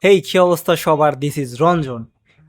হেই কি অবস্থা সবার, this is Ranjan.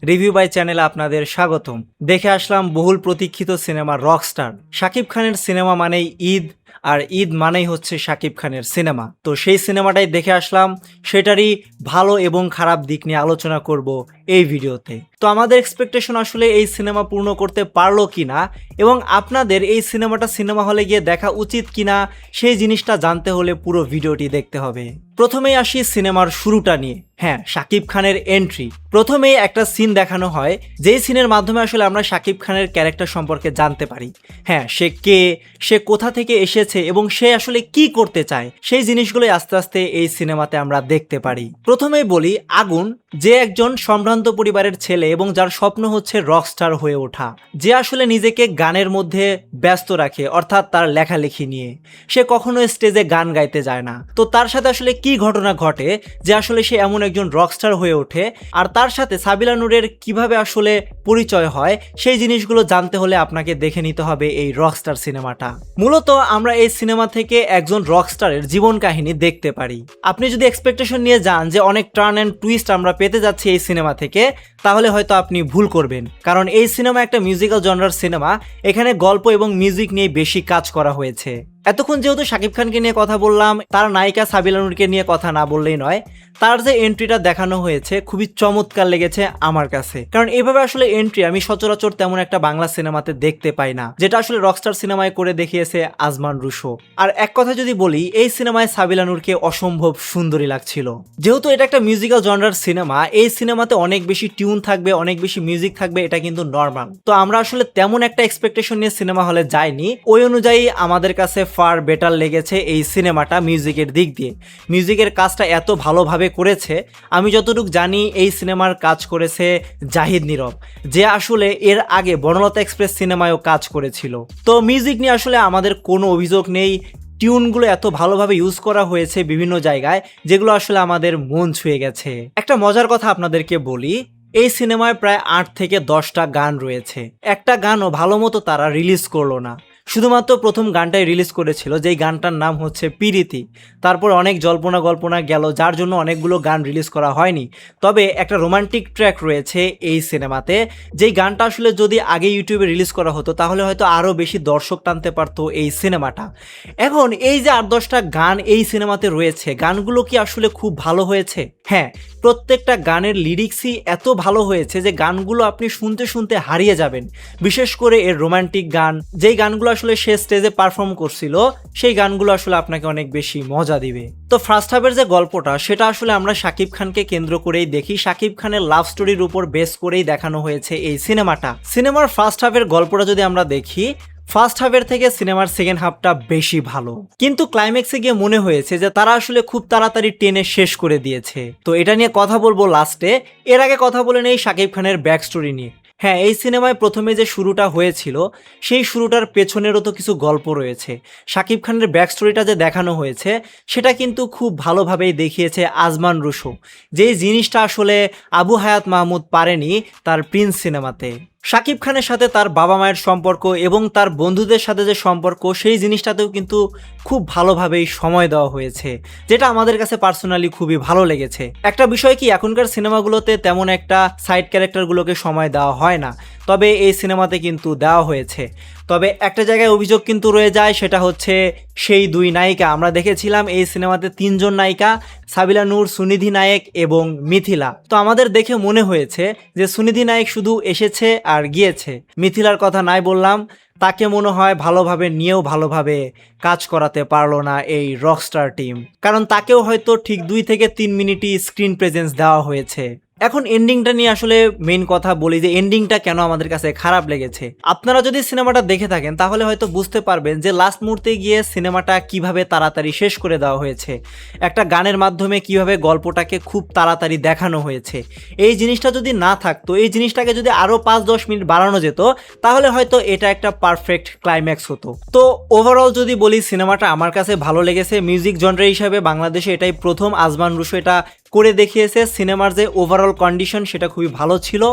Review by চ্যানেলে আপনাদের স্বাগতম। দেখে আসলাম বহুল প্রতীক্ষিত সিনেমা রকস্টার। শাকিব খানের সিনেমা মানেই ঈদ, আর ঈদ মানেই হচ্ছে শাকিব খানের সিনেমা। তো সেই সিনেমাটাই দেখে আসলাম, সেটারই ভালো এবং খারাপ দিক নিয়ে আলোচনা করব এই ভিডিওতে। তো আমাদের এক্সপেকটেশন আসলে এই সিনেমা পূর্ণ করতে পারলো কিনা, এবং আপনাদের এই সিনেমাটা সিনেমা হলে গিয়ে দেখা উচিত কিনা, সেই জিনিসটা জানতে হলে পুরো ভিডিওটি দেখতে হবে। প্রথমেই আসি সিনেমার শুরুটা নিয়ে। হ্যাঁ, শাকিব খানের এন্ট্রি। প্রথমেই একটা সিন দেখানো হয়, যেই সিনের মাধ্যমে আসলে আমরা শাকিব খানের ক্যারেক্টার সম্পর্কে জানতে পারি। হ্যাঁ, সে কে, সে কোথা থেকে এসেছে এবং সে আসলে কি করতে চায়, সেই জিনিসগুলোই আস্তে আস্তে এই সিনেমাতে আমরা দেখতে পারি। প্রথমেই বলি, আগুন যে একজন সম্ভ্রান্ত পরিবারের ছেলে এবং যার স্বপ্ন হচ্ছে রকস্টার হয়ে ওঠা, যে আসলে নিজেকে গানের মধ্যে ব্যস্ত রাখে, অর্থাৎ তার লেখালেখি নিয়ে। সে কখনো স্টেজে গান গাইতে যায় না। তো তার সাথে আসলে কি ঘটনা ঘটে যে আসলে সে এমন একজন রকস্টার হয়ে ওঠে, আর তার সাথে সাবিলা নূরের কিভাবে আসলে পরিচয় হয়, সেই জিনিসগুলো জানতে হলে আপনাকে দেখে নিতে হবে এই রকস্টার সিনেমাটা। মূলত আমরা এই সিনেমা থেকে একজন রকস্টারের জীবন কাহিনী দেখতে পারি। আপনি যদি এক্সপেকটেশন নিয়ে যান যে অনেক টার্ন অ্যান্ড টুইস্ট আমরা পেতে যাচ্ছি এই সিনেমা থেকে, তাহলে হয়তো আপনি ভুল করবেন। কারণ এই সিনেমা একটা মিউজিক্যাল জনরার সিনেমা। এখানে গল্প এবং মিউজিক নিয়ে বেশি কাজ করা হয়েছে। এতক্ষণ যেহেতু শাকিব খানকে নিয়ে কথা বললাম, তার নায়িকা সাবিলা নূরকে নিয়ে কথা না বললেই নয়। তার যে এন্ট্রিটা দেখানো হয়েছে খুবই চমৎকার লেগেছে আমার কাছে। কারণ এভাবে আসলে এন্ট্রি আমি সচরাচর তেমন একটা বাংলা সিনেমাতে দেখতে পাই না, যেটা আসলে রকস্টার সিনেমায় করে দেখিয়েছে আজমান রুশো। আর এক কথা যদি বলি, এই সিনেমায় সাবিলা নূরকে অসম্ভব সুন্দরী লাগছিল। যেহেতু এটা একটা মিউজিক্যাল জনরার সিনেমা, এই সিনেমাতে অনেক বেশি টিউন থাকবে, অনেক বেশি মিউজিক থাকবে, এটা কিন্তু নর্মাল। তো আমরা আসলে তেমন একটা এক্সপেকটেশন নিয়ে সিনেমা হলে যাইনি। ওই অনুযায়ী আমাদের কাছে ফার বেটার লেগেছে এই সিনেমাটা মিউজিকের দিক দিয়ে। মিউজিকের কাজটা এত ভালোভাবে করেছে। আমি যতটুকু জানি এই সিনেমার কাজ করেছে জাহিদ নীরব, যে আসলে এর আগে বনলতা এক্সপ্রেস সিনেমায়ও কাজ করেছিল। তো মিউজিক নিয়ে আসলে আমাদের কোনো অভিযোগ নেই। টিউনগুলো এত ভালোভাবে ইউজ করা হয়েছে বিভিন্ন জায়গায়, যেগুলো আসলে আমাদের মন ছুঁয়ে গেছে। একটা মজার কথা আপনাদেরকে বলি, এই সিনেমায় প্রায় 8 থেকে 10টা গান রয়েছে। একটা গানও ভালো মতো তারা রিলিজ করলো না। শুধুমাত্র প্রথম গানটাই রিলিজ করেছিল, যেই গানটার নাম হচ্ছে পিরিতি। তারপর অনেক জল্পনা গল্পনা গেল, যার জন্য অনেকগুলো গান রিলিজ করা হয়নি। তবে একটা রোমান্টিক ট্র্যাক রয়েছে এই সিনেমাতে, যেই গানটা আসলে যদি আগে ইউটিউবে রিলিজ করা হতো, তাহলে হয়তো আরও বেশি দর্শক টানতে পারতো এই সিনেমাটা। এখন এই যে 8-10টা গান এই সিনেমাতে রয়েছে, গানগুলো কি আসলে খুব ভালো হয়েছে? হ্যাঁ, প্রত্যেকটা গানের লিরিক্সই এত ভালো হয়েছে যে গানগুলো আপনি শুনতে শুনতে হারিয়ে যাবেন। বিশেষ করে এর রোমান্টিক গান, যেই গানগুলো আসলে সে স্টেজে পারফর্ম করছিল, সেই গানগুলো আসলে আপনাকে অনেক বেশি মজা দিবে। তো ফার্স্ট হাফের যে গল্পটা, সেটা আসলে আমরা শাকিব খানকে কেন্দ্র করেই দেখি। শাকিব খানের লাভ স্টোরির উপর বেস করেই দেখানো হয়েছে এই সিনেমাটা। সিনেমার ফার্স্ট হাফের গল্পটা যদি আমরা দেখি, ফার্স্ট হাফের থেকে সিনেমার সেকেন্ড হাফটা বেশি ভালো। কিন্তু ক্লাইম্যাক্সে গিয়ে মনে হয়েছে যে তারা আসলে খুব তাড়াতাড়ি টেনে শেষ করে দিয়েছে। তো এটা নিয়ে কথা বলবো লাস্টে। এর আগে কথা বলে নেই শাকিব খানের ব্যাক স্টোরি নিয়ে। হ্যাঁ, এই সিনেমায় প্রথমে যে শুরুটা হয়েছিল, সেই শুরুটার পেছনেরও তো কিছু গল্প রয়েছে। শাকিব খানের ব্যাক স্টোরিটা যে দেখানো হয়েছে, সেটা কিন্তু খুব ভালোভাবেই দেখিয়েছে আজমান রুশো, যেই জিনিসটা আসলে আবু হায়াত মাহমুদ পারেনি তার প্রিন্স সিনেমাতে। শাকিব খানের সাথে তার বাবা মায়ের সম্পর্ক এবং তার বন্ধুদের সাথে যে সম্পর্ক, সেই জিনিসটাতেও কিন্তু খুব ভালোভাবেই সময় দেওয়া হয়েছে, যেটা আমাদের কাছে পার্সোনালি খুবই ভালো লেগেছে। একটা বিষয় কি, এখনকার সিনেমাগুলোতে তেমন একটা সাইড ক্যারেক্টারগুলোকে সময় দেওয়া হয় না, তবে এই সিনেমাতে কিন্তু দেওয়া হয়েছে। তবে একটা জায়গায় অভিযোগ কিন্তু রয়ে যায়, সেটা হচ্ছে সেই দুই নায়িকা। আমরা দেখেছিলাম এই সিনেমাতে 3জন নায়িকা, সাবিলা নূর, সুনিধি নায়েক এবং মিথিলা। তো আমাদের দেখে মনে হয়েছে যে সুনিধি নায়েক শুধু এসেছে আর গিয়েছে, মিথিলার কথা নাই বললাম। তাকে মনে হয় ভালোভাবে নিয়েও ভালোভাবে কাজ করাতে পারলো না এই রকস্টার টিম, কারণ তাকেও হয়তো ঠিক 2 থেকে 3 মিনিটই স্ক্রিন প্রেজেন্স দেওয়া হয়েছে। এখন এন্ডিংটা নিয়ে আসলে মেইন কথা বলি, যে এন্ডিংটা কেন আমাদের কাছে খারাপ লেগেছে। আপনারা যদি সিনেমাটা দেখে থাকেন, তাহলে হয়তো বুঝতে পারবেন যে লাস্ট মুহূর্তে গিয়ে সিনেমাটা কিভাবে তাড়াতাড়ি শেষ করে দেওয়া হয়েছে। একটা গানের মাধ্যমে কিভাবে গল্পটাকে খুব তাড়াতাড়ি দেখানো হয়েছে। এই জিনিসটা যদি না থাকতো, এই জিনিসটাকে যদি আরও 5-10 মিনিট বাড়ানো যেত, তাহলে হয়তো এটা একটা পারফেক্ট ক্লাইম্যাক্স হতো। তো ওভারঅল যদি বলি, সিনেমাটা আমার কাছে ভালো লেগেছে। মিউজিক জনরা হিসাবে বাংলাদেশে এটাই প্রথম আজমান রুশো এটা করে দেখিয়েছে। সিনেমার যে ওভারঅল কন্ডিশন সেটা খুবই ভালো ছিল,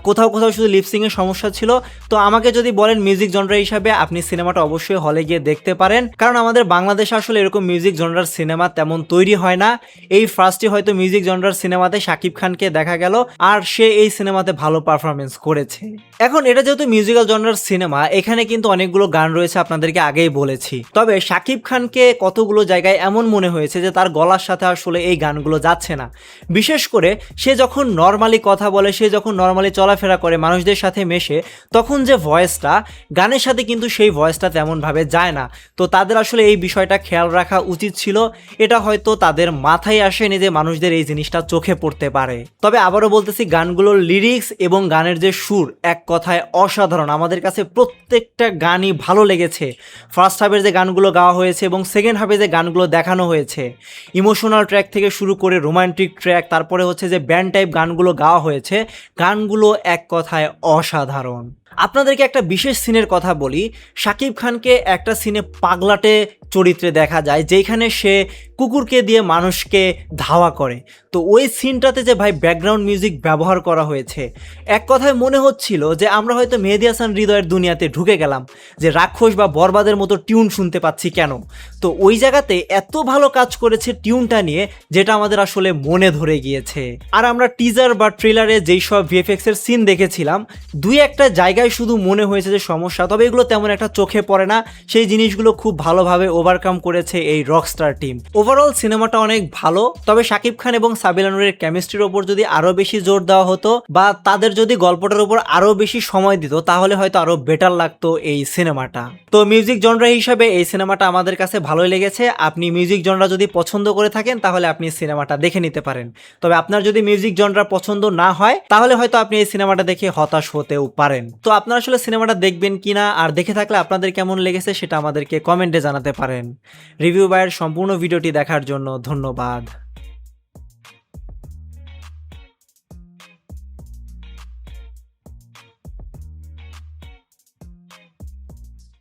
কোথাও কোথাও শুধু লিপসিংয়ের সমস্যা ছিল। তো আমাকে যদি বলেন মিউজিক জনরা হিসাবে, আপনি সিনেমাটা অবশ্যই হলে গিয়ে দেখতে পারেন, কারণ আমাদের বাংলাদেশে আসলে এরকম মিউজিক জনরার সিনেমা তেমন তৈরি হয় না। এই ফার্স্টে হয়তো মিউজিক জনরার সিনেমাতে শাকিব খানকে দেখা গেল, আর সে এই সিনেমাতে ভালো পারফরমেন্স করেছে। এখন এটা যেহেতু মিউজিক্যাল জনরার সিনেমা, এখানে কিন্তু অনেকগুলো গান রয়েছে, আপনাদেরকে আগেই বলেছি। তবে শাকিব খানকে কতগুলো জায়গায় এমন মনে হয়েছে যে তার গলার সাথে আসলে এই গানগুলো যাচ্ছে না। বিশেষ করে সে যখন নর্মালি কথা বলে, সে যখন নর্মালি চলাফেরা করে, মানুষদের সাথে মেশে, তখন যে ভয়েসটা, গানের সাথে কিন্তু সেই ভয়েসটা তেমনভাবে যায় না। তো তাদের আসলে এই বিষয়টা খেয়াল রাখা উচিত ছিল। এটা হয়তো তাদের মাথায় আসেনি যে মানুষদের এই জিনিসটা চোখে পড়তে পারে। তবে আবারও বলতেছি, গানগুলোর লিরিক্স এবং গানের যে সুর, এক কথায় অসাধারণ। আমাদের কাছে প্রত্যেকটা গানই ভালো লেগেছে। ফার্স্ট হাফের যে গানগুলো গাওয়া হয়েছে এবং সেকেন্ড হাফে যে গানগুলো দেখানো হয়েছে, ইমোশনাল ট্র্যাক থেকে শুরু করে রোমান্টিক ট্র্যাক, তারপরে হচ্ছে যে ব্যান্ড টাইপ গানগুলো গাওয়া হয়েছে, গানগুলো এক কথায় অসাধারণ। আপনাদেরকে একটা বিশেষ সিনের কথা বলি। শাকিব খানকে একটা সিনে পাগলাটে চরিত্রে দেখা যায়, যেখানে সে কুকুরকে দিয়ে মানুষকে ধাওয়া করে। তো ওই সিনটাতে যে ভাই ব্যাকগ্রাউন্ড মিউজিক ব্যবহার করা হয়েছে, এক কথায় মনে হচ্ছিল যে আমরা হয়তো মেহেদী হাসান হৃদয়ের দুনিয়াতে ঢুকে গেলাম, যে রাক্ষস বা বরবাদের মতো টিউন শুনতে পাচ্ছি কেন। তো ওই জায়গাতে এত ভালো কাজ করেছে টিউনটা নিয়ে, যেটা আমাদের আসলে মনে ধরে গিয়েছে। আর আমরা টিজার বা ট্রেলারে যেই সব ভিএফএক্স এর সিন দেখেছিলাম, দুই একটা জায়গায় শুধু মনে হয়েছে যে সমস্যা, তবে এগুলো তেমন একটা চোখে পড়ে না। সেই জিনিসগুলো খুব ভালোভাবে ওভারকাম করেছে এই রকস্টার টিম। ওভারঅল সিনেমাটা অনেক ভালো। তবে শাকিব খান এবং সাবিলা নূরের কেমিস্ট্রির ওপর যদি আরো বেশি জোর দেওয়া হতো, বা তাদের যদি গল্পটার উপর আরো বেশি সময় দিত, তাহলে হয়তো আরো বেটার লাগতো এই সিনেমাটা। তো মিউজিক জনরা হিসাবে এই সিনেমাটা আমাদের কাছে ভালোই লেগেছে। আপনি মিউজিক জনরা যদি পছন্দ করে থাকেন, তাহলে আপনি সিনেমাটা দেখে নিতে পারেন। তবে আপনার যদি মিউজিক জনরা পছন্দ না হয়, তাহলে হয়তো আপনি এই সিনেমাটা দেখে হতাশ হতেও পারেন। তো আপনারা আসলে সিনেমাটা দেখবেন কিনা, আর দেখে থাকলে আপনাদের কেমন লেগেছে সেটা আমাদেরকে কমেন্টে জানাতে পারেন। রিভিউ বাইয়ের সম্পূর্ণ ভিডিওটি দেখার জন্য ধন্যবাদ।